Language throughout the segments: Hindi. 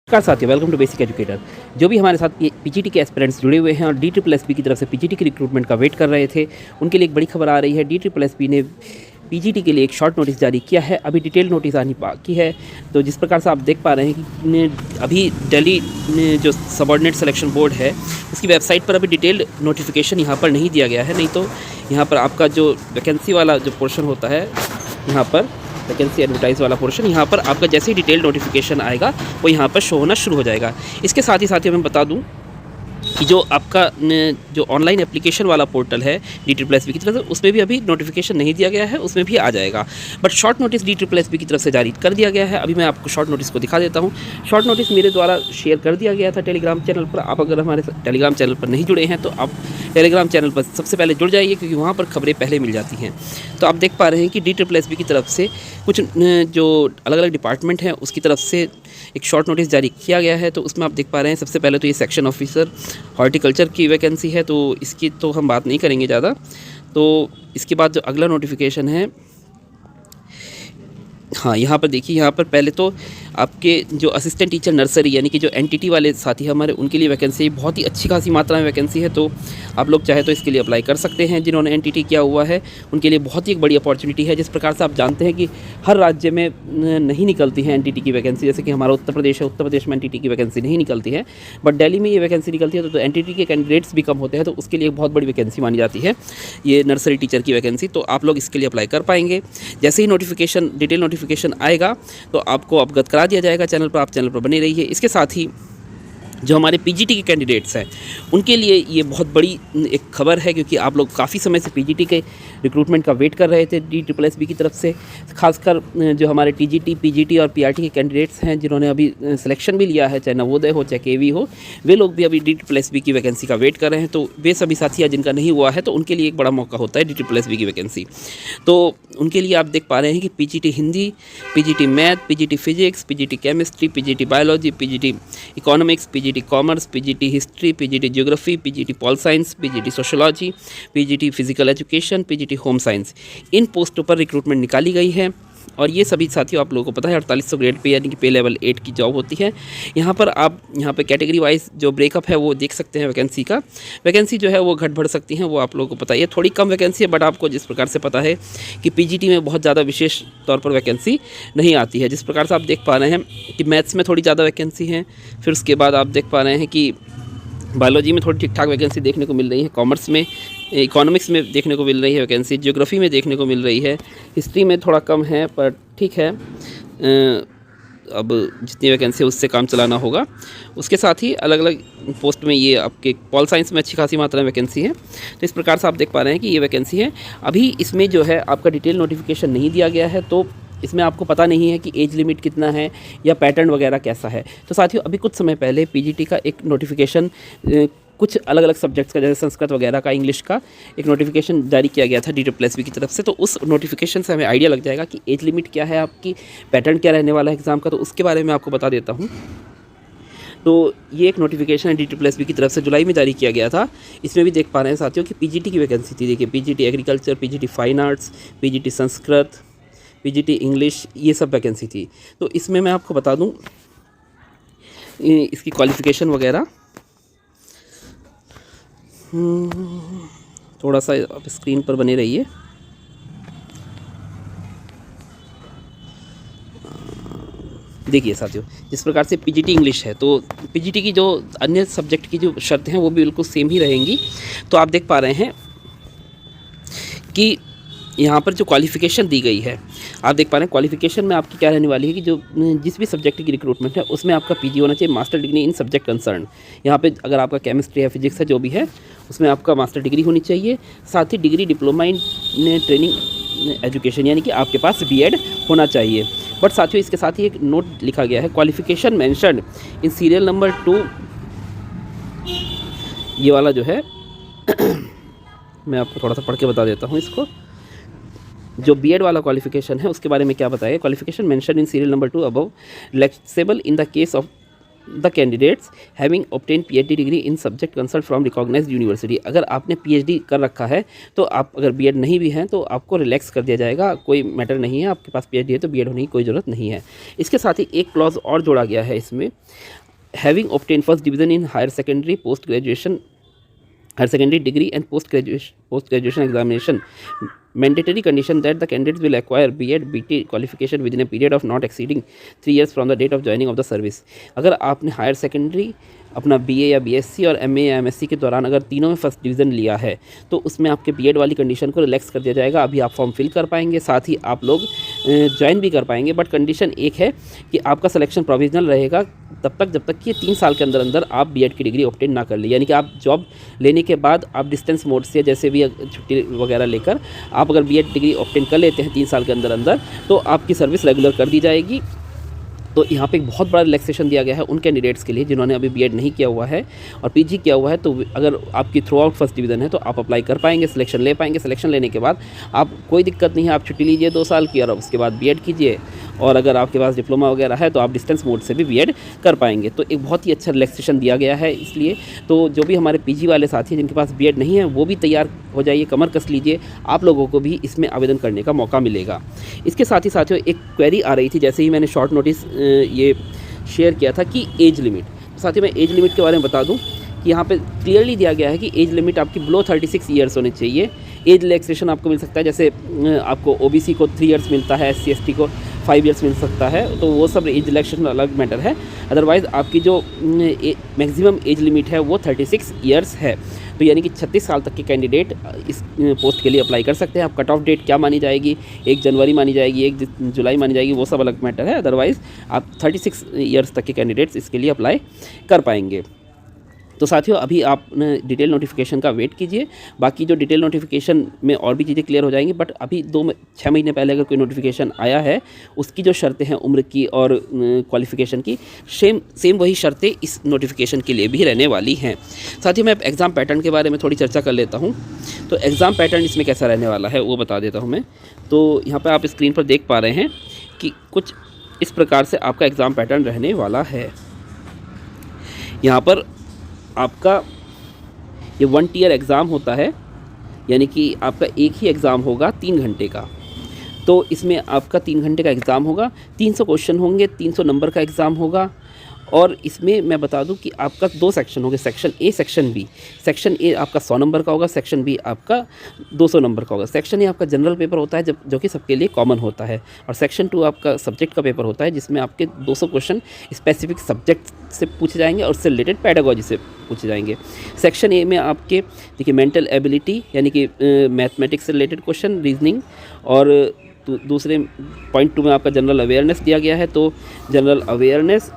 नमस्कार साथियों, वेलकम टू बेसिक एजुकेटर। जो भी हमारे साथ ये पीजीटी के एस्पिरेंट्स जुड़े हुए हैं और DSSB की तरफ से पीजीटी की रिक्रूटमेंट का वेट कर रहे थे, उनके लिए एक बड़ी खबर आ रही है। DSSB ने पीजीटी के लिए एक शॉर्ट नोटिस जारी किया है। अभी डिटेल नोटिस आनी बाकी है। तो जिस प्रकार से आप देख पा रहे हैं कि अभी दिल्ली जो सबऑर्डिनेट सिलेक्शन बोर्ड है उसकी वेबसाइट पर अभी डिटेल्ड नोटिफिकेशन यहाँ पर नहीं दिया गया है। नहीं तो यहाँ पर आपका जो वैकेंसी वाला जो पोर्शन होता है, यहाँ पर वैकेंसी एडवर्टाइज वाला पोर्शन, यहाँ पर आपका जैसे ही डिटेल नोटिफिकेशन आएगा वो यहाँ पर शो होना शुरू हो जाएगा। इसके साथ ही मैं बता दूँ कि जो आपका जो ऑनलाइन एप्लीकेशन वाला पोर्टल है DSSB की तरफ से, उसमें भी अभी नोटिफिकेशन नहीं दिया गया है, उसमें भी आ जाएगा। बट शॉर्ट नोटिस DSSB की तरफ से जारी कर दिया गया है। अभी मैं आपको शॉर्ट नोटिस को दिखा देता हूँ। शॉर्ट नोटिस मेरे द्वारा शेयर कर दिया गया था टेलीग्राम चैनल पर। आप अगर हमारे टेलीग्राम चैनल पर नहीं जुड़े हैं तो आप टेलीग्राम चैनल पर सबसे पहले जुड़ जाइए, क्योंकि वहाँ पर खबरें पहले मिल जाती हैं। तो आप देख पा रहे हैं कि DSSB की तरफ से कुछ जो अलग अलग डिपार्टमेंट हैं उसकी तरफ से एक शॉर्ट नोटिस जारी किया गया है। तो उसमें आप देख पा रहे हैं सबसे पहले तो ये सेक्शन ऑफिसर हॉर्टिकल्चर की वैकेंसी है, तो इसकी तो हम बात नहीं करेंगे ज़्यादा। तो इसके बाद जो अगला नोटिफिकेशन है, हाँ यहाँ पर देखिए, यहाँ पर पहले तो आपके जो असिस्टेंट टीचर नर्सरी यानी कि जो एनटीटी वाले साथी हमारे, उनके लिए वैकेंसी बहुत ही अच्छी खासी मात्रा में वैकेंसी है। तो आप लोग चाहे तो इसके लिए अप्लाई कर सकते हैं। जिन्होंने एनटीटी किया हुआ है उनके लिए बहुत ही एक बड़ी अपॉर्चुनिटी है। जिस प्रकार से आप जानते हैं कि हर राज्य में नहीं निकलती है एनटीटी की वैकेंसी, जैसे कि हमारा उत्तर प्रदेश है, उत्तर प्रदेश में एनटीटी की वैकेंसी नहीं निकलती है, बट दिल्ली में ये वैकेंसी निकलती है। तो एनटीटी के कैंडिडेट्स भी कम होते हैं, तो उसके लिए बहुत बड़ी वैकेंसी मानी जाती है ये नर्सरी टीचर की वैकेंसी। तो आप लोग इसके लिए अप्लाई कर पाएंगे। जैसे ही नोटिफिकेशन डिटेल नोटिफिकेशन आएगा तो आपको अवगत करा दिया जाएगा चैनल पर। आप चैनल पर बने रहिए। इसके साथ ही जो हमारे पीजीटी के कैंडिडेट्स हैं उनके लिए ये बहुत बड़ी एक खबर है, क्योंकि आप लोग काफ़ी समय से पीजीटी के रिक्रूटमेंट का वेट कर रहे थे DSSB की तरफ से। खासकर जो हमारे टीजीटी, पीजीटी और पीआरटी के कैंडिडेट्स हैं जिन्होंने अभी सिलेक्शन भी लिया है, चाहे नवोदय हो चाहे केवी हो, वे लोग भी अभी DSSB की वैकेंसी का वेट कर रहे हैं। तो वे सभी साथी जिनका नहीं हुआ है तो उनके लिए एक बड़ा मौका होता है DSSB की वैकेंसी। तो उनके लिए आप देख पा रहे हैं कि PGT Hindi, PGT math, PGT physics, PGT chemistry, PGT biology, PGT economics, PGT commerce, PGT history, PGT geography, PGT pol science, PGT sociology, PGT physical education, PGT home science, इन पोस्टों पर रिक्रूटमेंट निकाली गई है। और ये सभी साथियों आप लोगों को पता है 4800 ग्रेड पे यानी कि पे लेवल 8 की जॉब होती है। यहाँ पर आप यहाँ पे कैटेगरी वाइज जो ब्रेकअप है वो देख सकते हैं वैकेंसी का। वैकेंसी जो है वो घट बढ़ सकती हैं, वो आप लोगों को पता है। ये थोड़ी कम वैकेंसी है, बट आपको जिस प्रकार से पता है कि पीजीटी में बहुत ज़्यादा विशेष तौर पर वैकेंसी नहीं आती है। जिस प्रकार से आप देख पा रहे हैं कि मैथ्स में थोड़ी ज़्यादा वैकेंसी है, फिर उसके बाद आप देख पा रहे हैं कि बायोलॉजी में थोड़ी ठीक ठाक वैकेंसी देखने को मिल रही है, कॉमर्स में, इकोनॉमिक्स में देखने को मिल रही है वैकेंसी, ज्योग्राफी में देखने को मिल रही है, हिस्ट्री में थोड़ा कम है पर ठीक है। अब जितनी वैकेंसी है उससे काम चलाना होगा। उसके साथ ही अलग अलग पोस्ट में ये आपके पॉल साइंस में अच्छी खासी मात्रा में वैकेंसी है। तो इस प्रकार से आप देख पा रहे हैं कि ये वैकेंसी है। अभी इसमें जो है आपका डिटेल नोटिफिकेशन नहीं दिया गया है, तो इसमें आपको पता नहीं है कि एज लिमिट कितना है या पैटर्न वगैरह कैसा है। तो साथियों अभी कुछ समय पहले पीजीटी का एक नोटिफिकेशन कुछ अलग अलग सब्जेक्ट्स का, जैसे संस्कृत वगैरह का, इंग्लिश का एक नोटिफिकेशन जारी किया गया था DSSB की तरफ से। तो उस नोटिफिकेशन से हमें आइडिया लग जाएगा कि एज लिमिट क्या है आपकी, पैटर्न क्या रहने वाला है एग्ज़ाम का। तो उसके बारे में आपको बता देता हूँ। तो ये एक नोटिफिकेशन है DSSB की तरफ से, जुलाई में जारी किया गया था। इसमें भी देख पा रहे हैं साथियों कि पीजीटी की वैकेंसी थी। देखिए, PGT agriculture, PGT fine arts, PGT Sanskrit, PGT English, ये सब वैकेंसी थी। तो इसमें मैं आपको बता दूं इसकी क्वालिफ़िकेशन वगैरह, थोड़ा सा आप स्क्रीन पर बने रहिए। देखिए साथियों, जिस प्रकार से पीजीटी इंग्लिश है, तो पीजीटी की जो अन्य सब्जेक्ट की जो शर्तें हैं वो भी बिल्कुल सेम ही रहेंगी। तो आप देख पा रहे हैं कि यहाँ पर जो क्वालिफ़िकेशन दी गई है, आप देख पा रहे हैं क्वालिफ़िकेशन में आपकी क्या रहने वाली है कि जो जिस भी सब्जेक्ट की रिक्रूटमेंट है उसमें आपका पीजी होना चाहिए, master degree in subject concern. यहाँ पे अगर आपका केमिस्ट्री है, फिजिक्स है, जो भी है उसमें आपका मास्टर डिग्री होनी चाहिए। साथ ही degree diploma in training education यानी कि आपके पास बीएड होना चाहिए। बट साथियों इसके साथ ही एक नोट लिखा गया है, qualification mentioned in serial number 2, ये वाला जो है मैं आपको थोड़ा सा पढ़ के बता देता हूँ इसको। जो बीएड वाला क्वालिफिकेशन है उसके बारे में क्या बताया, qualification mention in serial number 2 above, flexible in the case of the candidates having obtain PhD degree in subject consult from recognised university. अगर आपने पीएचडी कर रखा है तो आप अगर बीएड नहीं भी हैं तो आपको रिलैक्स कर दिया जाएगा, कोई मैटर नहीं है, आपके पास पीएचडी है तो बीएड होने की कोई ज़रूरत नहीं है। इसके साथ ही एक क्लॉज और जोड़ा गया है इसमें, having obtain first division in higher secondary post graduation higher secondary degree and post graduation examination, mandatory condition that the candidates will acquire B.Ed BT qualification within a period of not exceeding 3 years from the date of joining of the service। अगर आपने हायर सेकेंडरी अपना बीए या बीएससी और एमए या एमएससी के दौरान अगर तीनों में फर्स्ट डिवीज़न लिया है तो उसमें आपके बीएड वाली कंडीशन को रिलैक्स कर दिया जाएगा। अभी आप फॉर्म फिल कर पाएंगे, साथ ही आप लोग ज्वाइन भी कर पाएंगे, बट कंडीशन एक है कि आपका सिलेक्शन प्रोविजनल रहेगा तब तक जब तक कि 3 साल के अंदर अंदर आप बीएड की डिग्री ऑब्टेन ना कर ले। यानी कि आप जॉब लेने के बाद आप डिस्टेंस मोड से जैसे भी छुट्टी वगैरह लेकर आप अगर बीएड डिग्री ऑब्टेन कर लेते हैं 3 साल के अंदर अंदर तो आपकी सर्विस रेगुलर कर दी जाएगी। तो यहाँ पे एक बहुत बड़ा रिलैक्सेशन दिया गया है उन कैंडिडेट्स के लिए जिन्होंने अभी बीएड नहीं किया हुआ है और पीजी किया हुआ है। तो अगर आपकी थ्रू आउट फर्स्ट डिवीज़न है तो आप अप्लाई कर पाएंगे, सिलेक्शन ले पाएंगे। सिलेक्शन लेने के बाद आप कोई दिक्कत नहीं है, आप छुट्टी लीजिए 2 साल की और उसके बाद बीएड कीजिए, और अगर आपके पास डिप्लोमा वगैरह है तो आप डिस्टेंस मोड से भी बीएड कर पाएंगे। तो एक बहुत ही अच्छा रिलैक्सेशन दिया गया है। इसलिए तो जो भी हमारे पीजी वाले साथी हैं जिनके पास बीएड नहीं है वो भी तैयार हो जाइए, कमर कस लीजिए, आप लोगों को भी इसमें आवेदन करने का मौका मिलेगा। इसके साथ ही साथियों एक क्वेरी आ रही थी, जैसे ही मैंने शॉर्ट नोटिस ये शेयर किया था कि एज लिमिट, तो साथियों मैं एज लिमिट के बारे में बता दूं कि यहाँ पे क्लियरली दिया गया है कि एज लिमिट आपकी बिलो 36 ईयर्स होनी चाहिए। एज रिलैक्सेशन आपको मिल सकता है, जैसे आपको ओबीसी को 3 ईयर्स मिलता है, एससी एसटी को 5 ईयर्स मिल सकता है, तो वो सब एज रिलैक्सेशन अलग मैटर है। अदरवाइज़ आपकी जो मैक्सिमम एज लिमिट है वो 36 ईयर्स है। तो यानी कि 36 साल तक के कैंडिडेट इस पोस्ट के लिए अप्लाई कर सकते हैं। अब कट ऑफ डेट क्या मानी जाएगी, 1 जनवरी मानी जाएगी, 1 जुलाई मानी जाएगी, वो सब अलग मैटर है। अदरवाइज़ आप 36 ईयर्स तक के कैंडिडेट्स इसके लिए अप्लाई कर पाएंगे। तो साथियों अभी आप डिटेल नोटिफिकेशन का वेट कीजिए, बाकी जो डिटेल नोटिफिकेशन में और भी चीज़ें क्लियर हो जाएंगी। बट अभी 6 महीने पहले अगर कोई नोटिफिकेशन आया है उसकी जो शर्तें हैं उम्र की और क्वालिफ़िकेशन की, सेम वही शर्तें इस नोटिफिकेशन के लिए भी रहने वाली हैं। साथियों मैं एग्ज़ाम पैटर्न के बारे में थोड़ी चर्चा कर लेता हूँ। तो एग्ज़ाम पैटर्न इसमें कैसा रहने वाला है वो बता देता हूँ मैं। तो यहाँ पर आप स्क्रीन पर देख पा रहे हैं कि कुछ इस प्रकार से आपका एग्ज़ाम पैटर्न रहने वाला है। यहाँ पर आपका ये 1 टियर एग्ज़ाम होता है, यानी कि आपका एक ही एग्ज़ाम होगा 3 घंटे का। तो इसमें आपका 3 घंटे का एग्ज़ाम होगा, 300 क्वेश्चन होंगे, 300 नंबर का एग्ज़ाम होगा। और इसमें मैं बता दूं कि आपका 2 सेक्शन होंगे, section A section B. Section A आपका 100 नंबर का होगा, सेक्शन बी आपका 200 नंबर का होगा। सेक्शन ए आपका जनरल पेपर होता है जो कि सबके लिए कॉमन होता है, और सेक्शन 2 आपका सब्जेक्ट का पेपर होता है जिसमें आपके 200 क्वेश्चन स्पेसिफिक सब्जेक्ट से पूछे जाएंगे और उससे रिलेटेड पैडागोजी से पूछे जाएंगे। सेक्शन ए में आपके देखिए मेंटल एबिलिटी यानी कि मैथमेटिक्स से रिलेटेड क्वेश्चन, रीजनिंग, और दूसरे पॉइंट 2 में आपका जनरल अवेयरनेस दिया गया है, तो जनरल अवेयरनेस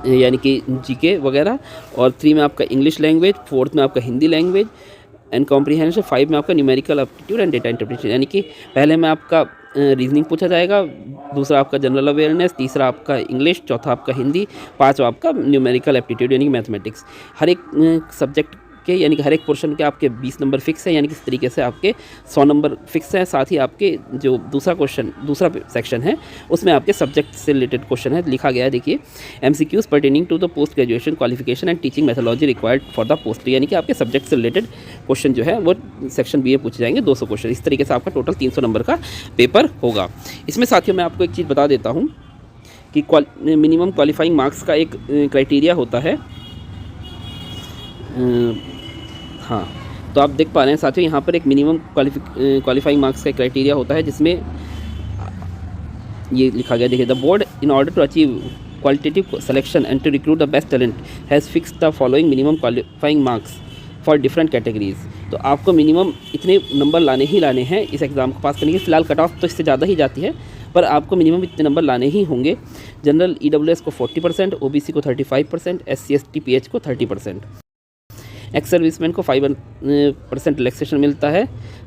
यानी कि जीके वगैरह, और 3 में आपका इंग्लिश लैंग्वेज, 4th में आपका हिंदी लैंग्वेज एंड कॉम्प्रीहेंशन, 5 में आपका numerical aptitude and data interpretation. यानी कि पहले में आपका रीजनिंग पूछा जाएगा, दूसरा आपका जनरल अवेयरनेस, तीसरा आपका इंग्लिश, चौथा आपका हिंदी, 5वां आपका न्यूमेरिकल एप्टीट्यूड यानी कि मैथमेटिक्स। हर एक सब्जेक्ट के यानी कि हर एक पोर्शन के आपके 20 नंबर फिक्स है, यानी कि इस तरीके से आपके 100 नंबर फिक्स है। साथ ही आपके जो दूसरा सेक्शन है उसमें आपके सब्जेक्ट से रिलेटेड क्वेश्चन है, लिखा गया है देखिए, MCQs pertaining to the post graduation qualification and teaching methodology required for the post. यानी कि आपके सब्जेक्ट से रिलेटेड क्वेश्चन जो है वो सेक्शन बी में पूछे जाएंगे 200 क्वेश्चन। इस तरीके से आपका टोटल 300 नंबर का पेपर होगा। इसमें साथियों मैं आपको एक चीज़ बता देता हूँ कि मिनिमम क्वालिफाइंग मार्क्स का एक क्राइटेरिया होता है। हाँ, तो आप देख पा रहे हैं साथियों यहाँ पर एक मिनिमम क्वालिफाइंग मार्क्स का क्राइटेरिया होता है जिसमें ये लिखा गया, देखिए, the board in order to achieve qualitative selection and to recruit the best talent has fixed the following minimum qualifying marks for different categories. तो आपको मिनिमम इतने नंबर लाने ही लाने हैं इस एग्ज़ाम को पास करने के। फिलहाल कट ऑफ तो इससे ज़्यादा ही जाती है, पर आपको मिनिमम इतने नंबर लाने ही होंगे। जनरल EWS को 40%, OBC को 35%, SC ST PH को 30%। एक्स सर्विसमैन को 5% रिलैक्सेशन मिलता है,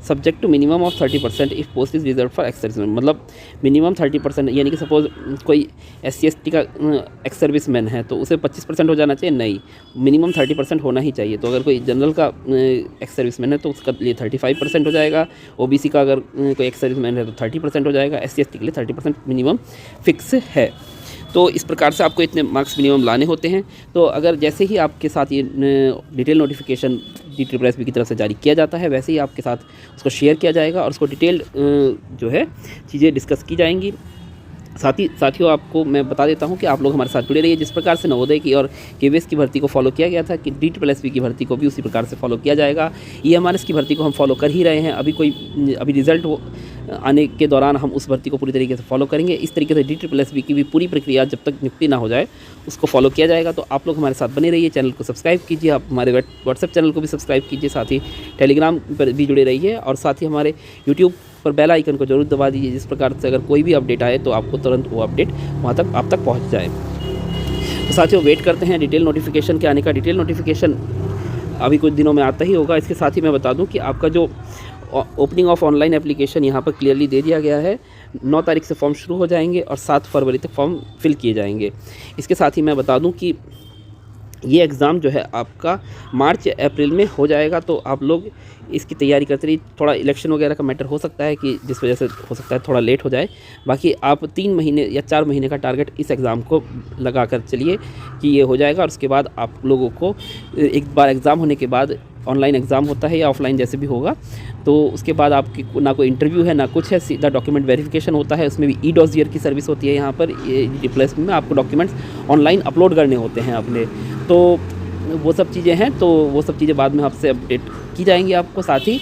subject to minimum of 30% if post is reserve for ex serviceman. मतलब मिनिमम 30%, यानी कि सपोज कोई SC ST का एक्स सर्विसमैन है तो उसे 25% हो जाना चाहिए, नहीं, मिनिमम 30% होना ही चाहिए। तो अगर कोई जनरल का एक्स सर्विसमैन है तो उसका लिए 35% हो जाएगा, OBC का अगर कोई एक्स सर्विसमैन है तो 30% हो जाएगा, SC ST के लिए 30% मिनिमम फिक्स है। तो इस प्रकार से आपको इतने मार्क्स मिनिमम लाने होते हैं। तो अगर जैसे ही आपके साथ ये डिटेल नोटिफिकेशन DSSB की तरफ से जारी किया जाता है, वैसे ही आपके साथ उसको शेयर किया जाएगा और उसको डिटेल्ड जो है चीज़ें डिस्कस की जाएंगी। साथियों आपको मैं बता देता हूं कि आप लोग हमारे साथ जुड़े रहिए। जिस प्रकार से नवोदय की और KVS की भर्ती को फॉलो किया गया था कि DSSB की भर्ती को भी उसी प्रकार से फॉलो किया जाएगा। EMRS की भर्ती को हम फॉलो कर ही रहे हैं। अभी रिज़ल्ट आने के दौरान हम उस भर्ती को पूरी तरीके से फॉलो करेंगे। इस तरीके से DSSB की भी पूरी प्रक्रिया जब तक नियुक्ति ना हो जाए उसको फॉलो किया जाएगा। तो आप लोग हमारे साथ बने रहिए, चैनल को सब्सक्राइब कीजिए, आप हमारे व्हाट्सएप चैनल को भी सब्सक्राइब कीजिए, साथ ही टेलीग्राम पर भी जुड़े रहिए और साथ ही हमारे यूट्यूब पर बेल आइकन को जरूर दबा दीजिए, जिस प्रकार से अगर कोई भी अपडेट आए तो आपको तुरंत वो अपडेट वहाँ तक आप तक पहुँच जाए। तो साथियों वेट करते हैं डिटेल नोटिफिकेशन के आने का। डिटेल नोटिफिकेशन अभी कुछ दिनों में आता ही होगा। इसके साथ ही मैं बता दूं कि आपका जो ओपनिंग ऑफ ऑनलाइन एप्लीकेशन यहाँ पर क्लियरली दे दिया गया है। 9 तारीख से फॉर्म शुरू हो जाएंगे और 7 फरवरी तक फॉर्म फिल किए जाएंगे। इसके साथ ही मैं बता दूं कि ये एग्ज़ाम जो है आपका मार्च या अप्रैल में हो जाएगा। तो आप लोग इसकी तैयारी करते रहिए। थोड़ा इलेक्शन वगैरह का मैटर हो सकता है कि जिस वजह से हो सकता है थोड़ा लेट हो जाए। बाकी आप 3 महीने या 4 महीने का टारगेट इस एग्ज़ाम को लगा कर चलिए कि ये हो जाएगा। और उसके बाद आप लोगों को एक बार एग्ज़ाम होने के बाद ऑनलाइन एग्ज़ाम होता है या ऑफलाइन जैसे भी होगा, तो उसके बाद आपकी ना कोई इंटरव्यू है ना कुछ है, सीधा डॉक्यूमेंट वेरिफिकेशन होता है। उसमें भी e-डॉसियर की सर्विस होती है यहाँ पर DSSB में। आपको डॉक्यूमेंट्स ऑनलाइन अपलोड करने होते हैं अपने, तो वो सब चीज़ें हैं। तो वो सब चीज़ें बाद में आपसे अपडेट की जाएंगी आपको। साथ ही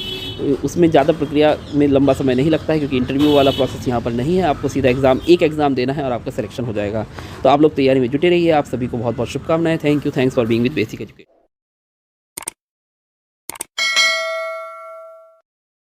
उसमें ज़्यादा प्रक्रिया में लंबा समय नहीं लगता है क्योंकि इंटरव्यू वाला प्रोसेस यहाँ पर नहीं है। आपको सीधा एक एग्ज़ाम देना है और आपका सिलेक्शन हो जाएगा। तो आप लोग तैयारी में जुटे रहिए। आप सभी को बहुत बहुत शुभकामनाएं। Thanks for being with basic education.